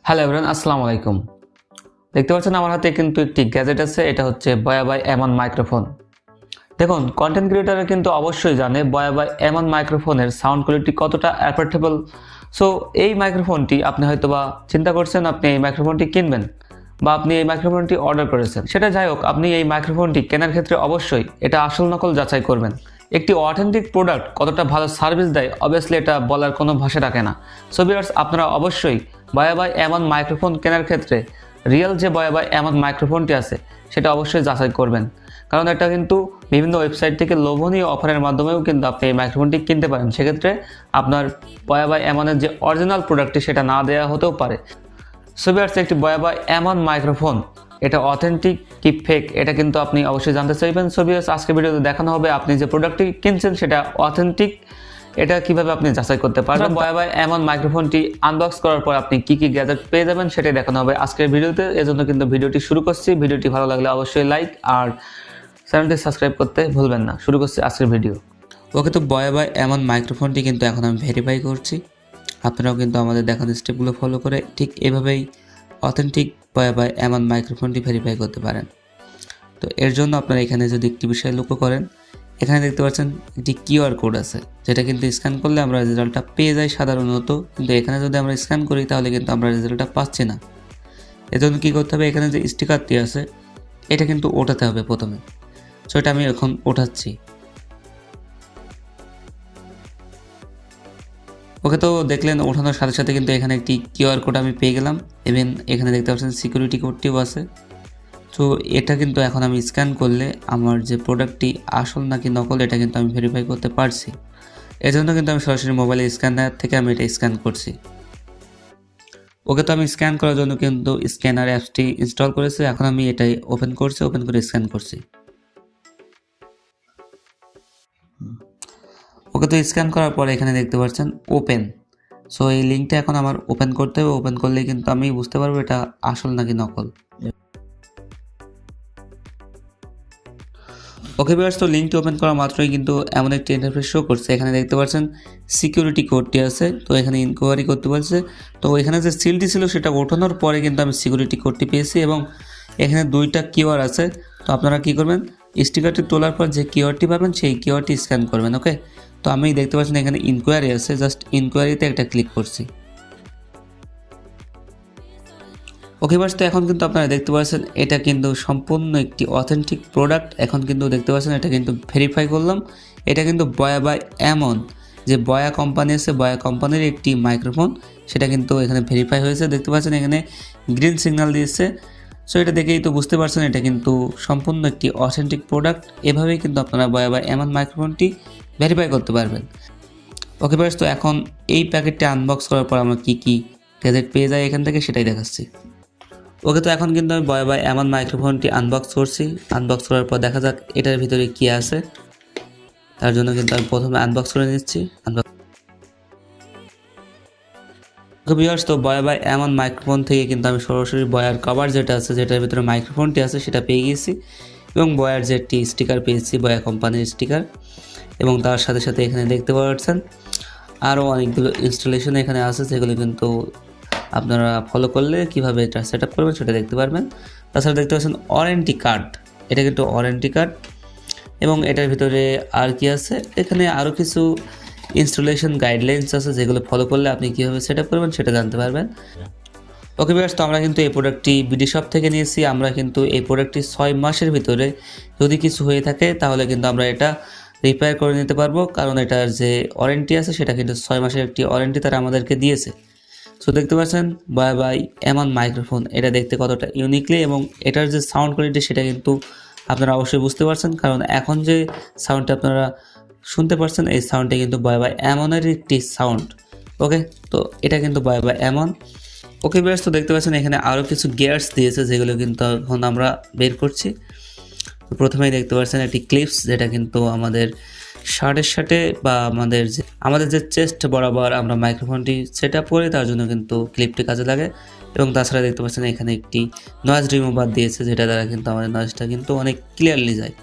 Hello everyone, আসসালামু আলাইকুম। দেখতে পাচ্ছেন আমার হাতে কিন্তু একটি গ্যাজেট আছে, এটা হচ্ছে BY-M1 মাইক্রোফোন। দেখুন, কন্টেন্ট ক্রিয়েটাররা কিন্তু অবশ্যই জানে BY-M1 মাইক্রোফোনের সাউন্ড কোয়ালিটি কতটা অ্যাফোর্ডেবল। সো এই মাইক্রোফোনটি আপনি হয়তোবা চিন্তা করছেন আপনি এই মাইক্রোফোনটি কিনবেন বা আপনি এই মাইক্রোফোনটি অর্ডার করেছেন। সেটা যাই হোক, আপনি এই মাইক্রোফোনটি কেনার ক্ষেত্রে অবশ্যই এটা আসল নকল যাচাই করবেন। একটি অথেন্টিক প্রোডাক্ট কতটা ভালো সার্ভিস দেয় অবভিয়াসলি এটা বলার কোনো ভাষা রাখে না। সো ভিউয়ার্স, আপনারা অবশ্যই BY-M1 মাইক্রোফোন কেনার ক্ষেত্রে রিয়েল যে BY-M1 মাইক্রোফোনটি আছে সেটা অবশ্যই যাচাই করবেন, কারণ এটা কিন্তু বিভিন্ন ওয়েবসাইট থেকে লোভনীয় অফারের মাধ্যমেও কিন্তু আপনি এই মাইক্রোফোনটি কিনতে পারেন। সেক্ষেত্রে আপনার BY-M1 যে অরিজিনাল প্রোডাক্টটি সেটা না দেওয়া হতেও পারে। সো ভিউয়ার্স, একটি BY-M1 মাইক্রোফোন এটা অথেন্টিক কি ফেক এটা কিন্তু আপনি অবশ্যই জানতে চাইবেন। সো ভিউয়ার্স, আজকে ভিডিওতে দেখানো হবে আপনি যে প্রোডাক্টটি কিনছেন সেটা অথেন্টিক এটা কিভাবে আপনি যাচাই করতে পারবেন। BY-M1 মাইক্রোফোনটি আনবক্স করার পর আপনি কি কি গ্যাজেট পেয়ে যাবেন সেটাই দেখানো হবে আজকের ভিডিওতে। এজন্য কিন্তু ভিডিওটি শুরু করছি। ভিডিওটি ভালো লাগলে অবশ্যই লাইক আর চ্যানেলটি সাবস্ক্রাইব করতে ভুলবেন না। শুরু করছি আজকের ভিডিও। ওকে, তো BY-M1 মাইক্রোফোনটি কিন্তু এখন আমি ভেরিফাই করছি। আপনারাও কিন্তু আমাদের দেখানো স্টেপগুলো ফলো করে ঠিক এভাবেই অথেন্টিক BY-M1 মাইক্রোফোনটি ভেরিফাই করতে পারেন। তো এর জন্য আপনারা এখানে যদি একটি বিষয় লক্ষ্য করেন, এখানে দেখতে পাচ্ছেন একটি কিউআর কোড আছে, যেটা কিন্তু স্ক্যান করলে আমরা রেজাল্টটা পেয়ে যাই সাধারণত, কিন্তু এখানে যদি আমরা স্ক্যান করি তাহলে কিন্তু আমরা রেজাল্টটা পাচ্ছি না। এজন্য কী করতে হবে, এখানে যে স্টিকারটি আছে এটা কিন্তু ওঠাতে হবে প্রথমে। সো এটা আমি এখন ওঠাচ্ছি। ওকে, তো দেখলেন ওঠানোর সাথে সাথে কিন্তু এখানে একটি কিউআর কোড আমি পেয়ে গেলাম। ইভেন এখানে দেখতে পাচ্ছেন সিকিউরিটি কোডটিও আছে। তো এটা কিন্তু এখন আমি স্ক্যান করলে আমার যে প্রোডাক্টটি আসল নাকি নকল এটা কিন্তু আমি ভেরিফাই করতে পারছি। এজন্য কিন্তু আমি সরাসরি মোবাইলে স্ক্যানার থেকে আমি এটা স্ক্যান করছি। ওকে, তো আমি স্ক্যান করার জন্য কিন্তু স্ক্যানার অ্যাপসটি ইনস্টল করেছি। এখন আমি এটাই ওপেন করছি, ওপেন করে স্ক্যান করছি। ওকে, তো স্ক্যান করার পরে এখানে দেখতে পাচ্ছেন ওপেন। সো এই লিঙ্কটা এখন আমার ওপেন করতে হবে। ওপেন করলে কিন্তু আমি বুঝতে পারবো এটা আসল নাকি নকল। ওকে ভিউয়ার্স, তো লিঙ্কটি ওপেন করা মাত্রই কিন্তু এমন একটি ইন্টারফেস শো করছে। এখানে দেখতে পাচ্ছেন সিকিউরিটি কোডটি আছে, তো এখানে ইনকোয়ারি করতে বলছে। তো এখানে যে সিলটি ছিল সেটা ওঠানোর পরে কিন্তু আমি সিকিউরিটি কোডটি পেয়েছি এবং এখানে দুইটা কিউআর আছে। তো আপনারা কী করবেন, স্টিকারটি তোলার পর যে কিউআরটি পাবেন সেই কিউআরটি স্ক্যান করবেন। ওকে, তো আমি দেখতে পাচ্ছেন এখানে ইনকোয়ারি আছে, জাস্ট ইনকোয়ারিতে একটা ক্লিক করছি। ওকে ভিউয়ার্স, তো এখন কিন্তু আপনারা দেখতে পাচ্ছেন এটা কিন্তু সম্পূর্ণ একটি অথেন্টিক প্রোডাক্ট। এখন কিন্তু দেখতে পাচ্ছেন এটা কিন্তু ভেরিফাই করলাম। এটা কিন্তু BY-M1 যে বয়া কোম্পানি আছে, বয়া কোম্পানির একটি মাইক্রোফোন, সেটা কিন্তু এখানে ভেরিফাই হয়েছে। দেখতে পাচ্ছেন এখানে গ্রিন সিগন্যাল দিয়েছে। সো এটা দেখেই তো বুঝতে পারছেন এটা কিন্তু সম্পূর্ণ একটি অথেন্টিক প্রোডাক্ট। এভাবেই কিন্তু আপনারা BY-M1 মাইক্রোফোনটি ভেরিফাই করতে পারবেন। ওকে ভিউয়ার্স, তো এখন এই প্যাকেটটি আনবক্স করার পর আমরা কী কী গ্যাজেট পেয়ে যাই এখান থেকে সেটাই দেখাচ্ছি। ওকে, তো এখন কিন্তু আমি BY-M1 মাইক্রোফোনটি আনবক্স করছি। আনবক্স করার পর দেখা যাক এটার ভিতরে কি আছে। তার জন্য কিন্তু আমি প্রথমে আনবক্স করে নিচ্ছি। ভিউয়ার্স, তো BY-M1 মাইক্রোফোন থেকে কিন্তু আমি সরাসরি বয়ার কভার যেটা আছে, যেটার ভিতরে মাইক্রোফোনটি আছে সেটা পেয়ে গেছি এবং বয়ার যে একটি স্টিকার পেয়েছি, বয়া কোম্পানির স্টিকার, এবং তার সাথে সাথে এখানে দেখতে পাচ্ছেন আরও অনেকগুলো ইনস্টলেশন এখানে আছে, যেগুলো কিন্তু আপনারা ফলো করলে কীভাবে এটা সেট আপ করবেন সেটা দেখতে পারবেন। তাছাড়া দেখতে পাচ্ছেন ওয়ারেন্টি কার্ড, এটা কিন্তু ওয়ারেন্টি কার্ড। এবং এটার ভিতরে আর কি আছে, এখানে আরও কিছু ইনস্টলেশন গাইডলাইন্স আছে, যেগুলো ফলো করলে আপনি কীভাবে সেট আপ করবেন সেটা জানতে পারবেন। ওকে ভিউয়ার্স, তো আমরা কিন্তু এই প্রোডাক্টটি বিডি শপ থেকে নিয়েছি। আমরা কিন্তু এই প্রোডাক্টটি 6 মাসের ভিতরে যদি কিছু হয়ে থাকে তাহলে কিন্তু আমরা এটা রিপেয়ার করে নিতে পারবো, কারণ এটার যে ওয়ারেন্টি আছে সেটা কিন্তু 6 মাসের একটি ওয়ারেন্টি তারা আমাদেরকে দিয়েছে। সো দেখতে পাচ্ছেন BY-M1 মাইক্রোফোন, এটা দেখতে কতটা ইউনিকলি, এবং এটার যে সাউন্ড কোয়ালিটি সেটা কিন্তু আপনারা অবশ্যই বুঝতে পারছেন, কারণ এখন যে সাউন্ডটা আপনারা শুনতে পাচ্ছেন এই সাউন্ডটা কিন্তু BY-M1 একটি সাউন্ড। ওকে, তো এটা কিন্তু BY-M1। ওকে ভিউয়ার্স, তো দেখতে পাচ্ছেন এখানে আরও কিছু গিয়ার্স দিয়েছে, যেগুলো কিন্তু এখন আমরা বের করছি। তো প্রথমেই দেখতে পাচ্ছেন একটি ক্লিপস, যেটা কিন্তু আমাদের শার্টের সাথে বা আমাদের যে চেস্ট বরাবর আমরা মাইক্রোফোনটি সেট আপ করি তার জন্য কিন্তু ক্লিপটি কাজে লাগে। এবং তাছাড়া দেখতে পাচ্ছেন এখানে একটি নয়েজ রিমুভার দিয়েছে, যেটা দ্বারা কিন্তু আমাদের নয়েজটা কিন্তু অনেক ক্লিয়ারলি যায়।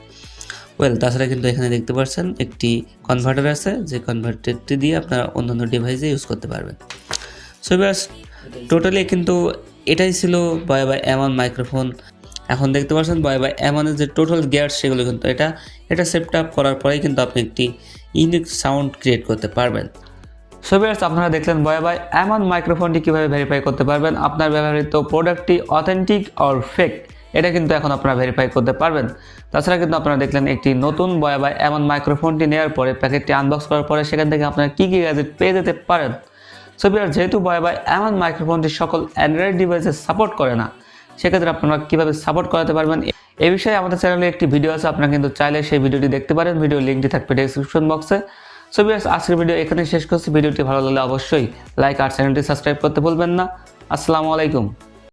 তাছাড়া কিন্তু এখানে দেখতে পাচ্ছেন একটি কনভার্টার আছে, যে কনভার্টারটি দিয়ে আপনারা অন্যান্য ডিভাইসে ইউজ করতে পারবেন। সো ভিউয়ার্স, টোটালি কিন্তু এটাই ছিল BY-M1 মাইক্রোফোন। এখন দেখতে পাচ্ছেন BY-M1 এর যে টোটাল গিয়ার সেগুলো কিন্তু এটা সেট আপ করার পরেই কিন্তু আপনি একটি ইউনিক সাউন্ড ক্রিয়েট করতে পারবেন। সো ভিউয়ার্স, আপনারা দেখলেন BY-M1 মাইক্রোফোনটি কীভাবে ভেরিফাই করতে পারবেন। আপনার ব্যবহৃত প্রোডাক্টটি অথেন্টিক অর ফেক এটা কিন্তু এখন আপনারা ভেরিফাই করতে পারবেন। তাছাড়া কিন্তু আপনারা দেখলেন একটি নতুন BY-M1 মাইক্রোফোনটি নেওয়ার পরে প্যাকেটটি আনবক্স করার পরে সেখান থেকে আপনারা কী কী গ্যাজেট পেয়ে যেতে পারেন। সো ভিউয়ার্স, যেহেতু BY-M1 মাইক্রোফোনটি সকল অ্যান্ড্রয়েড ডিভাইসে সাপোর্ট করে না, সেক্ষেত্রে আপনারা কীভাবে সাপোর্ট করাতে পারবেন এই বিষয়ে আমাদের চ্যানেলে একটি ভিডিও আছে, আপনারা কিন্তু চাইলে সেই ভিডিওটি দেখতে পারেন। ভিডিও লিঙ্কটি থাকবে ডেসক্রিপশন বক্সে। সো ভিউয়ার্স, আজকের ভিডিও এখানে শেষ করছি। ভিডিওটি ভালো লাগলে অবশ্যই লাইক আর চ্যানেলটি সাবস্ক্রাইব করতে ভুলবেন না। আসসালামু আলাইকুম।